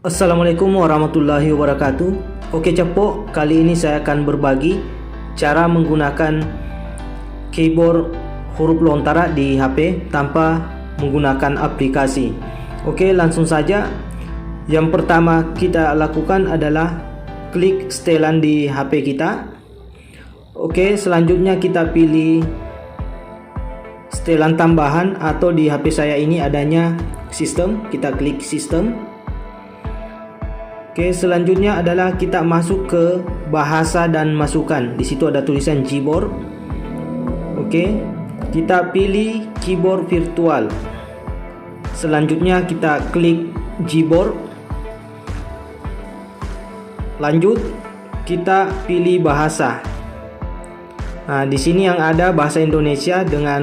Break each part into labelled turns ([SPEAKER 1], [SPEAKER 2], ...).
[SPEAKER 1] Assalamualaikum warahmatullahi wabarakatuh. Oke Cepo, kali ini saya akan berbagi cara menggunakan keyboard huruf lontara di HP tanpa menggunakan aplikasi. Oke, langsung saja. Yang pertama kita lakukan adalah klik setelan di HP kita. Oke, selanjutnya kita pilih setelan tambahan, atau di HP saya ini adanya sistem. Kita klik sistem. Oke, selanjutnya adalah kita masuk ke bahasa dan masukan. Di situ ada tulisan Gboard. Oke, kita pilih keyboard virtual. Selanjutnya kita klik Gboard. Lanjut, kita pilih bahasa. Nah, di sini yang ada bahasa Indonesia dengan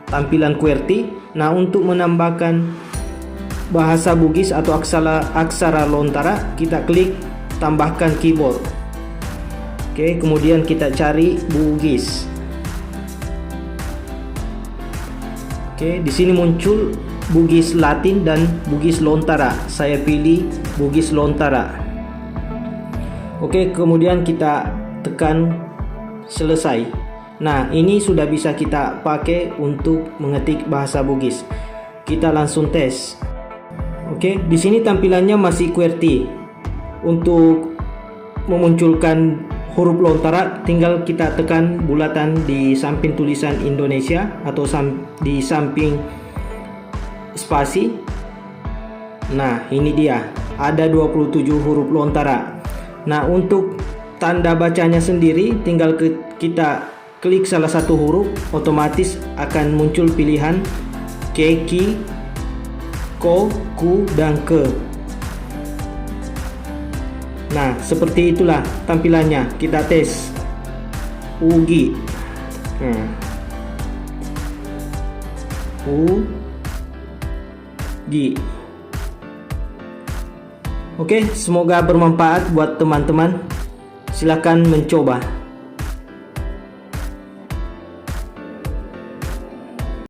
[SPEAKER 1] tampilan QWERTY. Nah, untuk menambahkan bahasa Bugis atau aksara lontara, kita klik tambahkan keyboard. Oke, kemudian kita cari Bugis. Oke, di sini muncul Bugis Latin dan Bugis Lontara. Saya pilih Bugis Lontara. Oke, kemudian kita tekan selesai. Nah, ini sudah bisa kita pakai untuk mengetik bahasa Bugis. Kita langsung tes. Oke, di sini tampilannya masih QWERTY. Untuk memunculkan huruf lontara, tinggal kita tekan bulatan di samping tulisan Indonesia atau di samping spasi. Nah, ini dia. Ada 27 huruf lontara. Nah, untuk tanda bacanya sendiri, tinggal kita klik salah satu huruf, otomatis akan muncul pilihan ke, ki, ko, ku, dan ke. Nah, seperti itulah tampilannya. Kita tes. Ugi. Ugi. Oke, semoga bermanfaat buat teman-teman. Silakan mencoba.